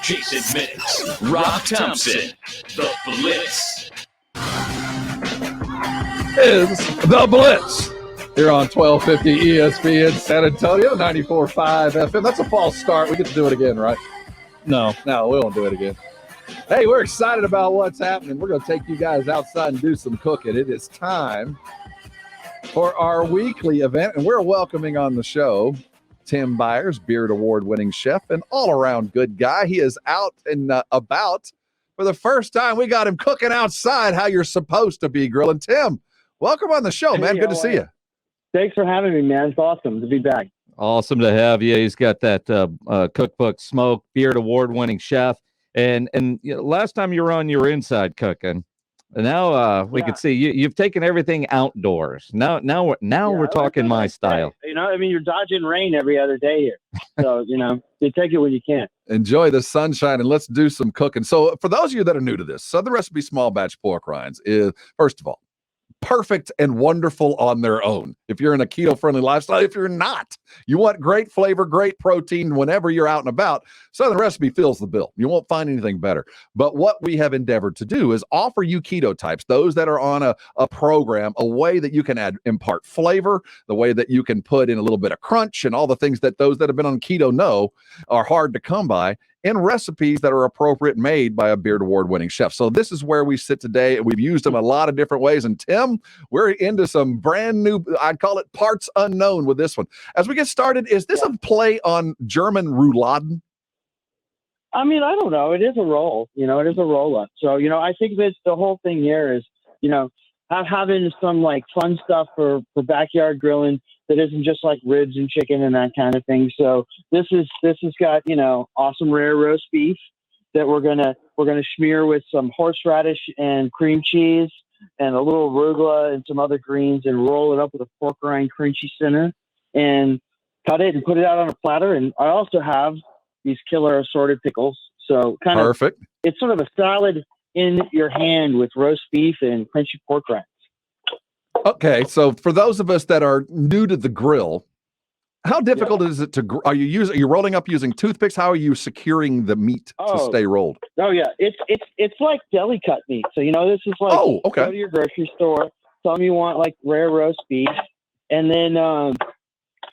Jason Minnix, Rob Thompson, the Blitz. Is the Blitz here on 1250 ESPN San Antonio, 94.5 FM. That's a false start. We get to do it again, right? No, we won't do it again. Hey, we're excited about what's happening. We're going to take you guys outside and do some cooking. It is time for our weekly event, and we're welcoming on the show Tim Byers, Beard Award-winning chef and all-around good guy. He is out and about for the first time. We got him cooking outside how you're supposed to be grilling. Tim, welcome on the show, man. Good to see you. Thanks for having me, man. It's awesome to be back. Awesome to have you. He's got that cookbook smoke, Beard Award-winning chef. And you know, last time you were on, you were inside cooking. And now we can see you've taken everything outdoors. Now we're talking my style. You know, I mean, you're dodging rain every other day here. So, you know, you take it when you can. Enjoy the sunshine and let's do some cooking. So for those of you that are new to this, Southern Recipe Small Batch Pork Rinds is, first of all, perfect and wonderful on their own. If you're in a keto-friendly lifestyle, if you're not, you want great flavor, great protein whenever you're out and about, Southern Recipe fills the bill. You won't find anything better. But what we have endeavored to do is offer you keto types, those that are on a program, a way that you can impart flavor, the way that you can put in a little bit of crunch and all the things that those that have been on keto know are hard to come by, in recipes that are appropriate, made by a Beard Award-winning chef. So this is where we sit today, and we've used them a lot of different ways. And Tim, we're into some brand new, I'd call it parts unknown with this one. As we get started, is this a play on German rouladen? I mean, I don't know. It is a roll. You know, it is a roll-up. So, you know, I think that the whole thing here is, you know, having some like fun stuff for backyard grilling that isn't just like ribs and chicken and that kind of thing. So this has got, you know, awesome rare roast beef that we're gonna smear with some horseradish and cream cheese and a little arugula and some other greens and roll it up with a pork rind crunchy center and cut it and put it out on a platter. And I also have these killer assorted pickles. So kind of perfect. It's sort of a salad in your hand with roast beef and crunchy pork rinds. Okay, so for those of us that are new to the grill, how difficult is it to? Are you rolling up using toothpicks? How are you securing the meat to stay rolled? Oh yeah, it's like deli cut meat. So you know, this is like go to your grocery store, tell them you want like rare roast beef, and then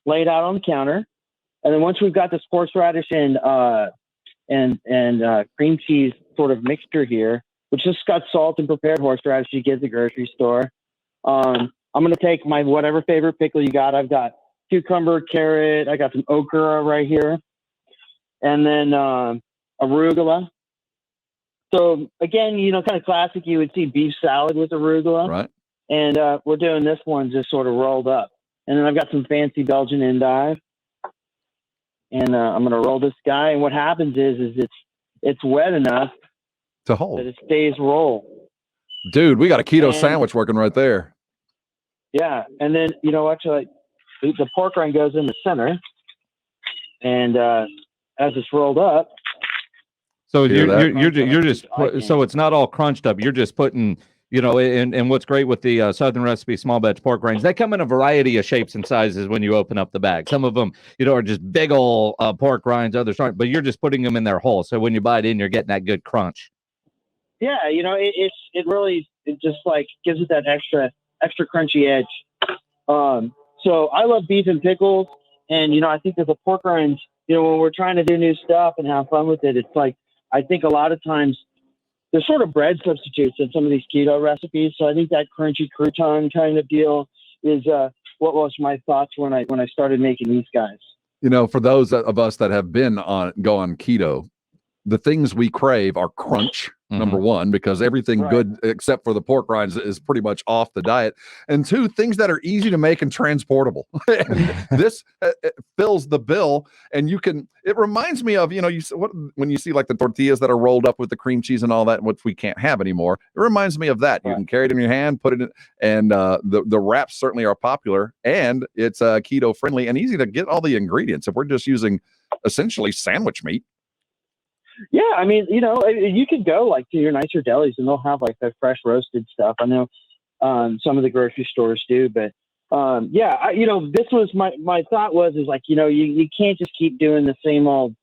lay it out on the counter. And then once we've got this horseradish and cream cheese sort of mixture here, which just got salt and prepared horseradish you get at the grocery store. I'm going to take my whatever favorite pickle you got. I've got cucumber, carrot. I got some okra right here. And then arugula. So, again, you know, kind of classic, you would see beef salad with arugula. Right. And we're doing this one just sort of rolled up. And then I've got some fancy Belgian endive. And I'm going to roll this guy. And what happens is it's wet enough to hold that it stays rolled. Dude, we got a keto sandwich working right there. Yeah, and then you know, actually, the pork rind goes in the center, and as it's rolled up. So you're just so it's not all crunched up. You're just putting, you know, and what's great with the Southern Recipe Small Batch Pork Rinds, they come in a variety of shapes and sizes when you open up the bag. Some of them, you know, are just big old pork rinds. Others aren't, but you're just putting them in their whole. So when you bite in, you're getting that good crunch. Yeah, you know, it just like gives it that extra crunchy edge. So I love beef and pickles, and you know, I think that the pork rinds, you know, when we're trying to do new stuff and have fun with it, it's like I think a lot of times there's sort of bread substitutes in some of these keto recipes. So I think that crunchy crouton kind of deal is what was my thoughts when I started making these guys. You know, for those of us that have been on keto, the things we crave are crunch, number one, because everything good except for the pork rinds is pretty much off the diet. And two, things that are easy to make and transportable. And this fills the bill. And it reminds me of, you know, when you see like the tortillas that are rolled up with the cream cheese and all that, which we can't have anymore. It reminds me of that. You can carry it in your hand, put it in, and the wraps certainly are popular, and it's keto friendly and easy to get all the ingredients. If we're just using essentially sandwich meat. Yeah, I mean, you know, you could go like to your nicer delis and they'll have like the fresh roasted stuff. I know some of the grocery stores do, but you know, this was my thought is like, you know, you can't just keep doing the same old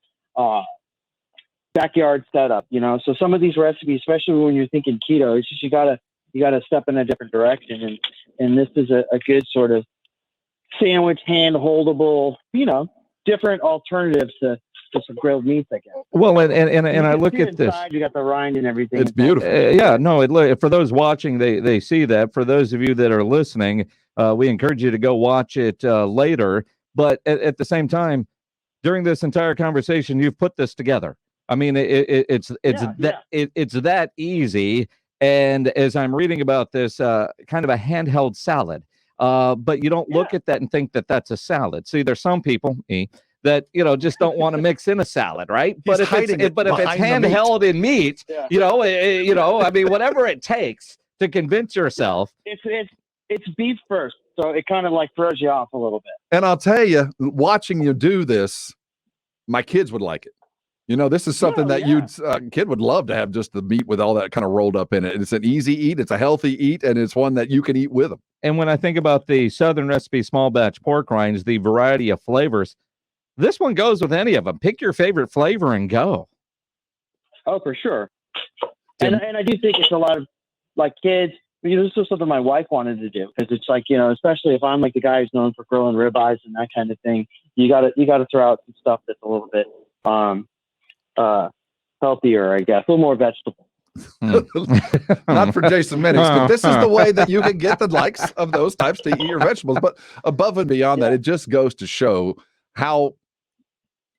backyard setup, So some of these recipes, especially when you're thinking keto, it's just you gotta step in a different direction, and this is a good sort of sandwich, hand holdable, different alternatives to some grilled meats, I guess. Well, and I look at this. You got the rind and everything. It's beautiful. Yeah, no. For those watching, they see that. For those of you that are listening, we encourage you to go watch it later. But at the same time, during this entire conversation, you've put this together. I mean, it's that easy. And as I'm reading about this, kind of a handheld salad, but you don't look at that and think that that's a salad. See, there's some people that just don't want to mix in a salad, right? But if it's handheld in meat, I mean, whatever it takes to convince yourself. It's beef first, so it kind of like throws you off a little bit. And I'll tell you, watching you do this, my kids would like it. This is something that kid would love to have, just the meat with all that kind of rolled up in it. It's an easy eat, it's a healthy eat, and it's one that you can eat with them. And when I think about the Southern Recipe small batch pork rinds, the variety of flavors, this one goes with any of them. Pick your favorite flavor and go. Oh, for sure. And I do think it's a lot of like kids. This is something my wife wanted to do, because it's like, especially if I'm like the guy who's known for grilling ribeyes and that kind of thing, you gotta throw out some stuff that's a little bit healthier, I guess, a little more vegetable. Not for Jason Minnix, but this is the way that you can get the likes of those types to eat your vegetables. But above and beyond that, it just goes to show how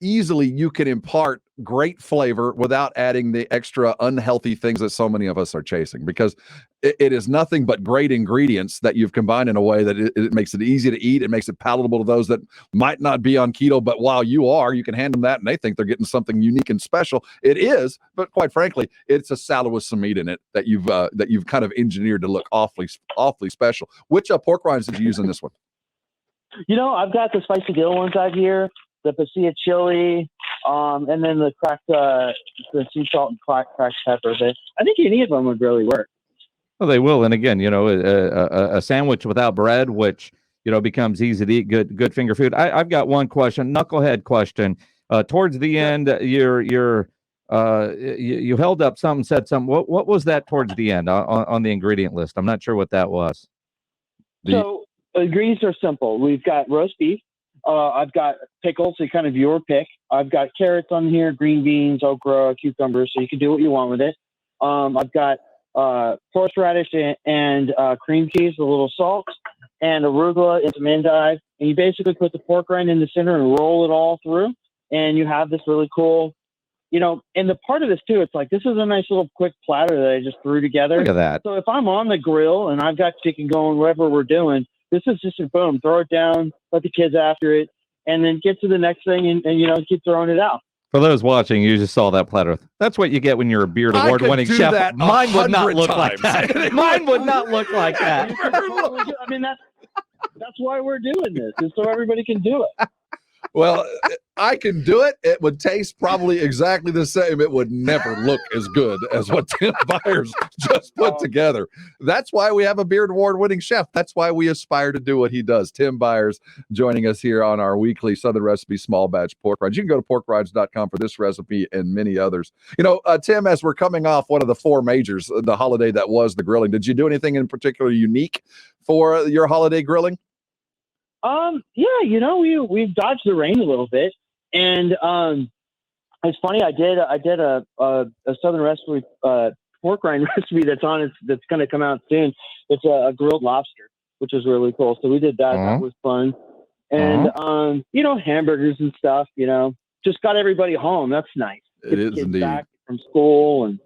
easily you can impart great flavor without adding the extra unhealthy things that so many of us are chasing, because it is nothing but great ingredients that you've combined in a way that it makes it easy to eat. It makes it palatable to those that might not be on keto, but while you can hand them that and they think they're getting something unique and special. It is, but quite frankly, it's a salad with some meat in it that you've kind of engineered to look awfully special. Which pork rinds did you use in this one? I've got the spicy dill ones out here, the pasilla chili, and then the cracked, the sea salt and cracked pepper. But I think any of them would really work. Well, they will. And again, a sandwich without bread, which, becomes easy to eat, good finger food. I've got one question, knucklehead question. Towards the end, you held up something, said something. What was that towards the end on the ingredient list? I'm not sure what that was. So ingredients are simple. We've got roast beef. I've got pickles, so kind of your pick. I've got carrots on here, green beans, okra, cucumbers, so you can do what you want with it. I've got horseradish and cream cheese with a little salt, and arugula and some endive. And you basically put the pork rind in the center and roll it all through, and you have this really cool, and the part of this too, it's like, this is a nice little quick platter that I just threw together. Look at that. So if I'm on the grill and I've got chicken going, whatever we're doing, this is just a boom, throw it down, let the kids after it, and then get to the next thing and keep throwing it out. For those watching, you just saw that platter. That's what you get when you're a beard award-winning chef. Mine would not look like that. Mine would not look like that. I mean, that's why we're doing this, is so everybody can do it. Well, I can do it. It would taste probably exactly the same. It would never look as good as what Tim Byers just put together. That's why we have a beard award-winning chef. That's why we aspire to do what he does. Tim Byers joining us here on our weekly Southern Recipe small batch pork rinds. You can go to porkrinds.com for this recipe and many others. Tim, as we're coming off one of the four majors, the holiday that was the grilling, did you do anything in particular unique for your holiday grilling? We've dodged the rain a little bit, and it's funny. I did a Southern Recipe pork rind recipe that's going to come out soon. It's a grilled lobster, which is really cool. So we did that. That was fun, and hamburgers and stuff. Just got everybody home. That's nice. It is indeed. Back from school and.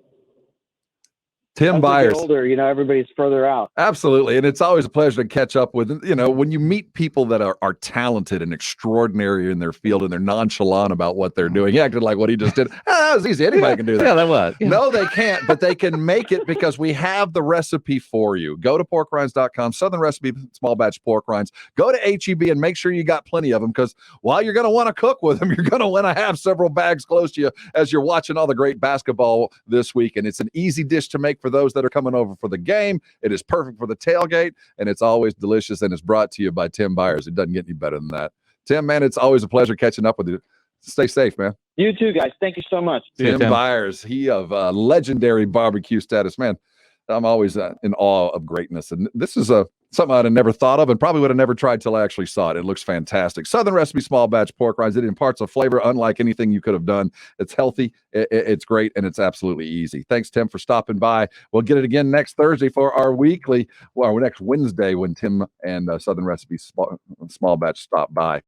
Tim Byers. Older, everybody's further out. Absolutely. And it's always a pleasure to catch up with, when you meet people that are talented and extraordinary in their field and they're nonchalant about what they're doing. He acted like what he just did. That was easy. Anybody can do that. Yeah, that was. Yeah. No, they can't, but they can make it because we have the recipe for you. Go to porkrinds.com, Southern Recipe small batch pork rinds. Go to HEB and make sure you got plenty of them, because while you're going to want to cook with them, you're going to want to have several bags close to you as you're watching all the great basketball this week. And it's an easy dish to make for those that are coming over for the game. It is perfect for the tailgate, and it's always delicious, and it's brought to you by Tim Byers. It doesn't get any better than that. Tim, man, it's always a pleasure catching up with you. Stay safe, man. You too, guys. Thank you so much. Tim Byers, he of legendary barbecue status. Man, I'm always in awe of greatness. And this is something I'd have never thought of and probably would have never tried till I actually saw it. It looks fantastic. Southern Recipe small batch pork rinds. It imparts a flavor unlike anything you could have done. It's healthy, it's great, and it's absolutely easy. Thanks, Tim, for stopping by. We'll get it again next Thursday for our next Wednesday when Tim and Southern Recipe small batch stop by.